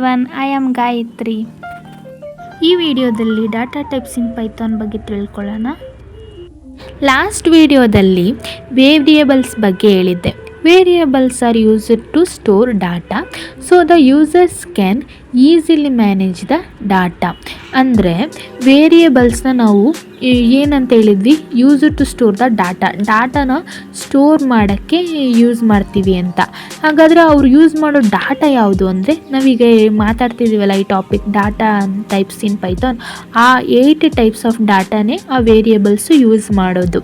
Everyone, I am Gayatri. ಈ ವಿಡಿಯೋದಲ್ಲಿ data types in Python ಬಗ್ಗೆ ತಿಳ್ಕೊಳ್ಳೋಣ. ಲಾಸ್ಟ್ ವಿಡಿಯೋದಲ್ಲಿ ವೇರಿಯೇಬಲ್ಸ್ ಬಗ್ಗೆ ಹೇಳಿದ್ದೆ. Variables are used to store data, so the users can easily manage the data. ಅಂದರೆ ವೇರಿಯೇಬಲ್ಸ್ನ ನಾವು ಏನಂತ ಹೇಳಿದ್ವಿ, ಯೂಸ್ ಟು ಸ್ಟೋರ್ ದ ಡಾಟಾನ ಸ್ಟೋರ್ ಮಾಡೋಕ್ಕೆ ಯೂಸ್ ಮಾಡ್ತೀವಿ ಅಂತ. ಹಾಗಾದರೆ ಅವ್ರು ಯೂಸ್ ಮಾಡೋ ಡಾಟಾ ಯಾವುದು ಅಂದರೆ, ನಾವೀಗ ಮಾತಾಡ್ತಿದ್ದೀವಲ್ಲ ಈ topic data types in Python, ಆ 8 ಟೈಪ್ಸ್ ಆಫ್ ಡಾಟಾನೇ ಆ ವೇರಿಯೇಬಲ್ಸು ಯೂಸ್ ಮಾಡೋದು.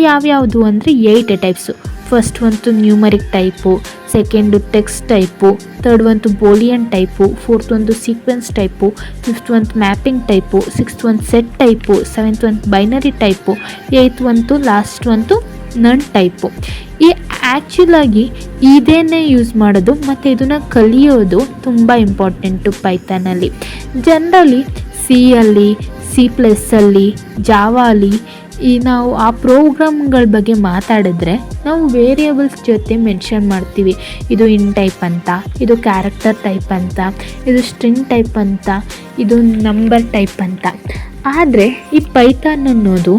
ಯಾವ್ಯಾವುದು ಅಂದರೆ 8 ಟೈಪ್ಸು. ಫಸ್ಟ್ ಒಂದು numeric type, second text type, third ಒಂದು ಬೂಲಿಯನ್ ಟೈಪು, ಫೋರ್ತ್ ಒಂದು ಸೀಕ್ವೆನ್ಸ್ ಟೈಪು, ಫಿಫ್ತ್ ಒಂದು ಮ್ಯಾಪಿಂಗ್ ಟೈಪು, ಸಿಕ್ಸ್ತ್ ಒಂದು ಸೆಟ್ ಟೈಪು, ಸೆವೆಂತ್ ಒಂದು ಬೈನರಿ ಟೈಪು, ಏಯ್ತ್ ಒಂದು ಲಾಸ್ಟ್ ಒಂದು ನನ್ ಟೈಪು. ಈ ಆ್ಯಕ್ಚುಲಾಗಿ ಇದೇನೇ ಯೂಸ್ ಮಾಡೋದು ಮತ್ತು ಇದನ್ನು ಕಲಿಯೋದು ತುಂಬ ಇಂಪಾರ್ಟೆಂಟು ಪೈಥಾನಲ್ಲಿ. ಜನರಲಿ ಸಿಯಲ್ಲಿ, C++ಅಲ್ಲಿ, ಜಾವಾಲಿ ನಾವು ಆ ಪ್ರೋಗ್ರಾಮ್ಗಳ ಬಗ್ಗೆ ಮಾತಾಡಿದ್ರೆ ನಾವು ವೇರಿಯೇಬಲ್ಸ್ ಜೊತೆ ಮೆನ್ಷನ್ ಮಾಡ್ತೀವಿ. ಇದು ಇನ್ ಟೈಪ್ ಅಂತ, ಇದು ಕ್ಯಾರೆಕ್ಟರ್ ಟೈಪ್ ಅಂತ, ಇದು ಸ್ಟ್ರಿಂಗ್ ಟೈಪ್ ಅಂತ, ಇದು ನಂಬರ್ ಟೈಪ್ ಅಂತ. ಆದರೆ ಈ ಪೈಥಾನ್ ಅನ್ನೋದು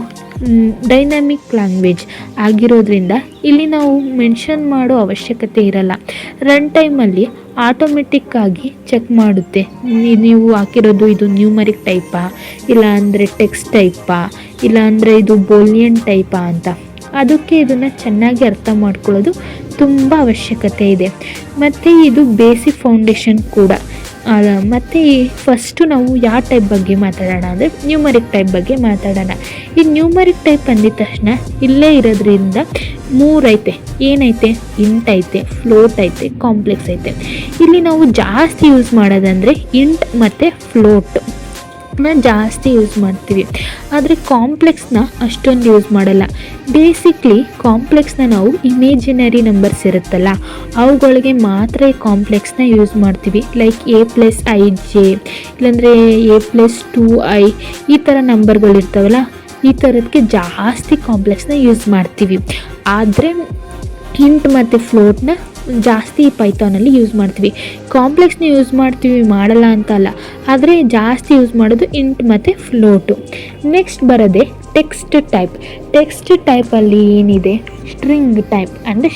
ಡೈನಾಮಿಕ್ ಲ್ಯಾಂಗ್ವೇಜ್ ಆಗಿರೋದ್ರಿಂದ ಇಲ್ಲಿ ನಾವು ಮೆನ್ಷನ್ ಮಾಡೋ ಅವಶ್ಯಕತೆ ಇರಲ್ಲ. ರನ್ ಟೈಮಲ್ಲಿ ಆಟೋಮೆಟಿಕ್ಕಾಗಿ ಚೆಕ್ ಮಾಡುತ್ತೆ, ನೀವು ಹಾಕಿರೋದು ಇದು ನ್ಯೂಮರಿಕ್ ಟೈಪಾ, ಇಲ್ಲ ಅಂದರೆ ಟೆಕ್ಸ್ಟ್ ಟೈಪಾ, ಇಲ್ಲ ಅಂದರೆ ಇದು ಬೂಲಿಯನ್ ಟೈಪಾ ಅಂತ. ಅದಕ್ಕೆ ಇದನ್ನು ಚೆನ್ನಾಗಿ ಅರ್ಥ ಮಾಡ್ಕೊಳ್ಳೋದು ತುಂಬ ಅವಶ್ಯಕತೆ ಇದೆ. ಮತ್ತು ಇದು ಬೇಸಿಕ್ ಫೌಂಡೇಶನ್ ಕೂಡ. ಮತ್ತು ಫಸ್ಟು ನಾವು ಯಾವ ಟೈಪ್ ಬಗ್ಗೆ ಮಾತಾಡೋಣ ಅಂದರೆ ನ್ಯೂಮರಿಕ್ ಟೈಪ್ ಬಗ್ಗೆ ಮಾತಾಡೋಣ. ಈ ನ್ಯೂಮರಿಕ್ ಟೈಪ್ ಅಂದಿದ ತಕ್ಷಣ ಇಲ್ಲೇ ಇರೋದ್ರಿಂದ 3 ಐತೆ. ಏನೈತೆ? ಇಂಟ್ ಐತೆ, ಫ್ಲೋಟ್ ಐತೆ, ಕಾಂಪ್ಲೆಕ್ಸ್ ಐತೆ. ಇಲ್ಲಿ ನಾವು ಜಾಸ್ತಿ ಯೂಸ್ ಮಾಡೋದಂದರೆ ಇಂಟ್ ಮತ್ತು ಫ್ಲೋಟ್ ಜಾಸ್ತಿ ಯೂಸ್ ಮಾಡ್ತೀವಿ. ಆದರೆ ಕಾಂಪ್ಲೆಕ್ಸ್ನ ಅಷ್ಟೊಂದು ಯೂಸ್ ಮಾಡಲ್ಲ. ಬೇಸಿಕ್ಲಿ ಕಾಂಪ್ಲೆಕ್ಸ್ನ ನಾವು ಇಮೇಜಿನರಿ ನಂಬರ್ಸ್ ಇರುತ್ತಲ್ಲ ಅವುಗಳಿಗೆ ಮಾತ್ರ ಈ ಕಾಂಪ್ಲೆಕ್ಸ್ನ ಯೂಸ್ ಮಾಡ್ತೀವಿ. ಲೈಕ್ A+ij, ಇಲ್ಲಾಂದರೆ A+2i, ಈ ಥರ ನಂಬರ್ಗಳಿರ್ತಾವಲ್ಲ, ಈ ಥರದಕ್ಕೆ ಜಾಸ್ತಿ ಕಾಂಪ್ಲೆಕ್ಸ್ನ ಯೂಸ್ ಮಾಡ್ತೀವಿ. ಆದರೆ ಇಂಟ್ ಮತ್ತು ಫ್ಲೋಟ್ನ ಜಾಸ್ತಿ ಪೈಥಾನಲ್ಲಿ ಯೂಸ್ ಮಾಡ್ತೀವಿ. ಕಾಂಪ್ಲೆಕ್ಸ್ನ ಯೂಸ್ ಮಾಡ್ತೀವಿ, ಮಾಡಲ್ಲ ಅಂತ ಅಲ್ಲ, ಆದರೆ ಜಾಸ್ತಿ ಯೂಸ್ ಮಾಡೋದು ಇಂಟ್ ಮತ್ತು ಫ್ಲೋಟು. ನೆಕ್ಸ್ಟ್ ಬರೋದೆ ಟೆಕ್ಸ್ಟ್ ಟೈಪ್. ಟೆಕ್ಸ್ಟ್ ಟೈಪಲ್ಲಿ ಏನಿದೆ? String type. ಅಂದರೆ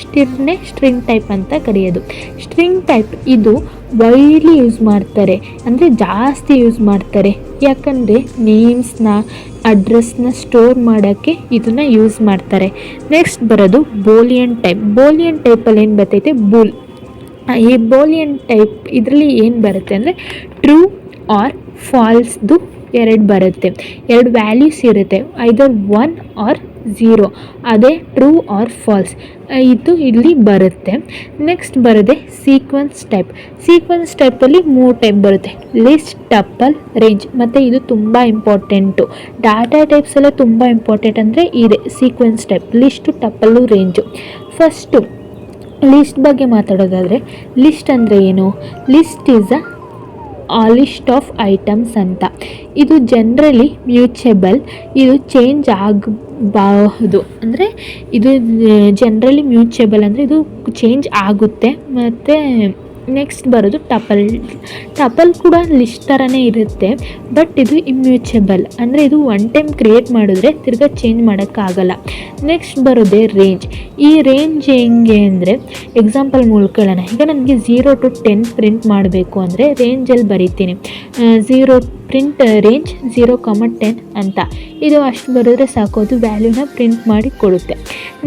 ಸ್ಟ್ರಿಂಗ್ ಟೈಪ್ ಅಂತ ಕರೆಯೋದು. ಸ್ಟ್ರಿಂಗ್ ಟೈಪ್ ಇದು ವೈಡ್ಲಿ ಯೂಸ್ ಮಾಡ್ತಾರೆ, ಅಂದರೆ ಜಾಸ್ತಿ ಯೂಸ್ ಮಾಡ್ತಾರೆ. ಯಾಕಂದರೆ ನೇಮ್ಸ್ನ, ಅಡ್ರೆಸ್ನ ಸ್ಟೋರ್ ಮಾಡೋಕ್ಕೆ ಇದನ್ನು ಯೂಸ್ ಮಾಡ್ತಾರೆ. ನೆಕ್ಸ್ಟ್ ಬರೋದು ಬೂಲಿಯನ್ ಟೈಪ್. ಬೂಲಿಯನ್ ಟೈಪಲ್ಲಿ ಏನು ಬರ್ತೈತೆ? ಬೂಲ್. ಈ ಬೂಲಿಯನ್ ಟೈಪ್ ಇದರಲ್ಲಿ ಏನು ಬರುತ್ತೆ ಅಂದರೆ ಟ್ರೂ ಆರ್ ಫಾಲ್ಸ್ದು 2 ಬರುತ್ತೆ. 2 ವ್ಯಾಲ್ಯೂಸ್ ಇರುತ್ತೆ, ಐದರ್ 1 ಆರ್ 0. ಅದೇ ಟ್ರೂ ಆರ್ ಫಾಲ್ಸ್ ಇದು ಇಲ್ಲಿ ಬರುತ್ತೆ. ನೆಕ್ಸ್ಟ್ ಬರೋದೆ ಸೀಕ್ವೆನ್ಸ್ ಟೈಪ್. ಸೀಕ್ವೆನ್ಸ್ ಟೈಪಲ್ಲಿ 3 ಟೈಪ್ ಬರುತ್ತೆ: ಲಿಸ್ಟ್, ಟಪಲ್, ರೇಂಜ್. ಮತ್ತು ಇದು ತುಂಬ ಇಂಪಾರ್ಟೆಂಟು. ಡಾಟಾ ಟೈಪ್ಸ್ ಎಲ್ಲ ತುಂಬ ಇಂಪಾರ್ಟೆಂಟ್ ಅಂದರೆ ಇದೆ sequence type: list, tuple, range. First list ಬಗ್ಗೆ ಮಾತಾಡೋದಾದರೆ, ಲಿಸ್ಟ್ ಅಂದರೆ ಏನು? List is a list of items ಅಂತ. ಇದು ಜನರಲಿ ಮ್ಯೂಚಬಲ್, ಇದು ಚೇಂಜ್ ಆಗಬಹುದು. ಅಂದರೆ ಇದು ಜನರಲಿ ಮ್ಯೂಚಬಲ್ ಅಂದರೆ ಇದು ಚೇಂಜ್ ಆಗುತ್ತೆ. ಮತ್ತು ನೆಕ್ಸ್ಟ್ ಬರೋದು ಟಪಲ್. ಟಪಲ್ ಕೂಡ ಲಿಸ್ಟ್ ಥರನೇ ಇರುತ್ತೆ, ಬಟ್ ಇದು ಇಮ್ಯೂಚಬಲ್. ಅಂದರೆ ಇದು ಒನ್ ಟೈಮ್ ಕ್ರಿಯೇಟ್ ಮಾಡಿದ್ರೆ ತಿರ್ಗಾ ಚೇಂಜ್ ಮಾಡೋಕ್ಕಾಗಲ್ಲ. ನೆಕ್ಸ್ಟ್ ಬರೋದೇ ರೇಂಜ್. ಈ ರೇಂಜ್ ಹೆಂಗೆ ಅಂದರೆ, ಎಕ್ಸಾಂಪಲ್ ಮೂಲಕೊಳ್ಳೋಣ. ಈಗ ನನಗೆ 0 to 10 ಪ್ರಿಂಟ್ ಮಾಡಬೇಕು ಅಂದರೆ ರೇಂಜಲ್ಲಿ ಬರೀತೀನಿ. 0 ಪ್ರಿಂಟ್ ರೇಂಜ್ 0,10 ಅಂತ. ಇದು ಅಷ್ಟು ಬರೆದ್ರೆ ಸಾಕು, ಅದು ವ್ಯಾಲ್ಯೂನ ಪ್ರಿಂಟ್ ಮಾಡಿ ಕೊಡುತ್ತೆ.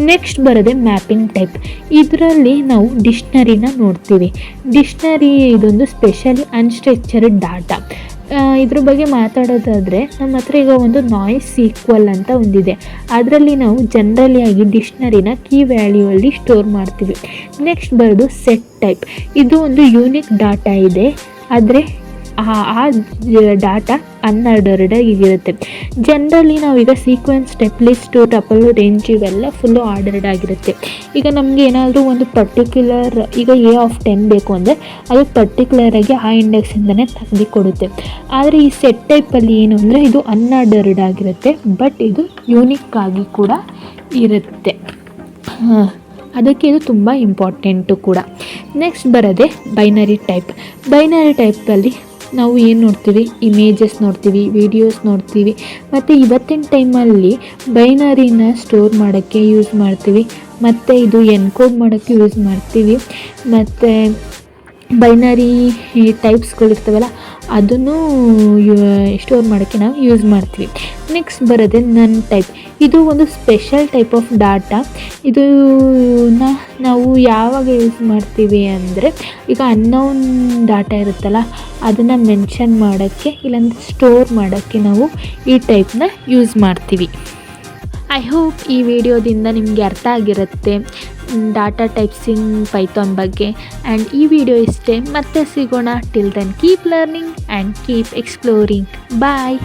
ನೆಕ್ಸ್ಟ್ ಬರೋದೆ ಮ್ಯಾಪಿಂಗ್ ಟೈಪ್. ಇದರಲ್ಲಿ ನಾವು ಡಿಕ್ಷ್ನರಿನ ನೋಡ್ತೀವಿ. ಡಿಕ್ಷ್ನರಿ ಇದೊಂದು ಸ್ಪೆಷಲಿ ಅನ್ಸ್ಟ್ರಕ್ಚರ್ಡ್ ಡಾಟಾ. ಇದ್ರ ಬಗ್ಗೆ ಮಾತಾಡೋದಾದರೆ, ನಮ್ಮ ಹತ್ರ ಈಗ ಒಂದು ನಾಯ್ಸ್ ಈಕ್ವಲ್ ಅಂತ ಒಂದಿದೆ. ಅದರಲ್ಲಿ ನಾವು ಜನರಲಿಯಾಗಿ ಡಿಕ್ಷ್ನರಿನ ಕೀ ವ್ಯಾಲ್ಯೂ ಅಲ್ಲಿ ಸ್ಟೋರ್ ಮಾಡ್ತೀವಿ. ನೆಕ್ಸ್ಟ್ ಬರೋದು ಸೆಟ್ ಟೈಪ್. ಇದು ಒಂದು ಯೂನಿಕ್ ಡಾಟಾ ಇದೆ, ಆದರೆ ಆ ಡಾಟಾ ಅನ್ಆರ್ಡರ್ಡ್ ಆಗಿರುತ್ತೆ. ಜನರಲಿ ನಾವೀಗ ಸೀಕ್ವೆನ್ಸ್ ಟೈಪ್, ಲಿಸ್ಟು, ಟಪಲು, ರೇಂಜ್ ಇವೆಲ್ಲ ಫುಲ್ಲು ಆರ್ಡರ್ಡ್ ಆಗಿರುತ್ತೆ. ಈಗ ನಮಗೆ ಏನಾದರೂ ಒಂದು ಪರ್ಟಿಕ್ಯುಲರ್, ಈಗ A(10) ಬೇಕು ಅಂದರೆ ಅದು ಪರ್ಟಿಕ್ಯುಲರಾಗಿ ಆ ಇಂಡೆಕ್ಸಿಂದನೇ ತೆಗೆದು ಕೊಡುತ್ತೆ. ಆದರೆ ಈ ಸೆಟ್ ಟೈಪಲ್ಲಿ ಏನು ಅಂದರೆ ಇದು ಅನ್ಆರ್ಡರ್ಡ್ ಆಗಿರುತ್ತೆ, ಬಟ್ ಇದು ಯೂನಿಕ್ ಆಗಿ ಕೂಡ ಇರುತ್ತೆ. ಅದಕ್ಕೆ ಇದು ತುಂಬ ಇಂಪಾರ್ಟೆಂಟು ಕೂಡ. ನೆಕ್ಸ್ಟ್ ಬರೋದೆ ಬೈನರಿ ಟೈಪ್. ಬೈನರಿ ಟೈಪಲ್ಲಿ ನಾವು ಏನು ನೋಡ್ತೀವಿ, ಇಮೇಜಸ್ ನೋಡ್ತೀವಿ, ವಿಡಿಯೋಸ್ ನೋಡ್ತೀವಿ, ಮತ್ತು ಇವತ್ತಿನ ಟೈಮಲ್ಲಿ ಬೈನರಿನ ಸ್ಟೋರ್ ಮಾಡೋಕ್ಕೆ ಯೂಸ್ ಮಾಡ್ತೀವಿ, ಮತ್ತು ಇದು ಎನ್ಕೋಡ್ ಮಾಡೋಕ್ಕೆ ಯೂಸ್ ಮಾಡ್ತೀವಿ, ಮತ್ತು ಬೈನರಿ ಟೈಪ್ಸ್ಗಳಿರ್ತವಲ್ಲ ಅದನ್ನು ಸ್ಟೋರ್ ಮಾಡೋಕ್ಕೆ ನಾವು ಯೂಸ್ ಮಾಡ್ತೀವಿ. ನೆಕ್ಸ್ಟ್ ಬರೋದೆ ನನ್ ಟೈಪ್. ಇದು ಒಂದು ಸ್ಪೆಷಲ್ ಟೈಪ್ ಆಫ್ ಡಾಟಾ. ಇದನ್ನ ನಾವು ಯಾವಾಗ ಯೂಸ್ ಮಾಡ್ತೀವಿ ಅಂದರೆ, ಈಗ ಅನ್ನೋನ್ ಡಾಟಾ ಇರುತ್ತಲ್ಲ ಅದನ್ನು ಮೆನ್ಷನ್ ಮಾಡೋಕ್ಕೆ ಇಲ್ಲಾಂದರೆ ಸ್ಟೋರ್ ಮಾಡೋಕ್ಕೆ ನಾವು ಈ ಟೈಪ್ನ ಯೂಸ್ ಮಾಡ್ತೀವಿ. ಐ ಹೋಪ್ ಈ ವಿಡಿಯೋದಿಂದ ನಿಮಗೆ ಅರ್ಥ ಆಗಿರುತ್ತೆ ಡಾಟಾ ಟೈಪ್ಸ್ ಇನ್ ಪೈಥಾನ್ ಬಗ್ಗೆ. ಆ್ಯಂಡ್ ಈ ವಿಡಿಯೋ ಇಷ್ಟೇ, ಮತ್ತೆ ಸಿಗೋಣ. Till then keep learning and keep exploring. Bye.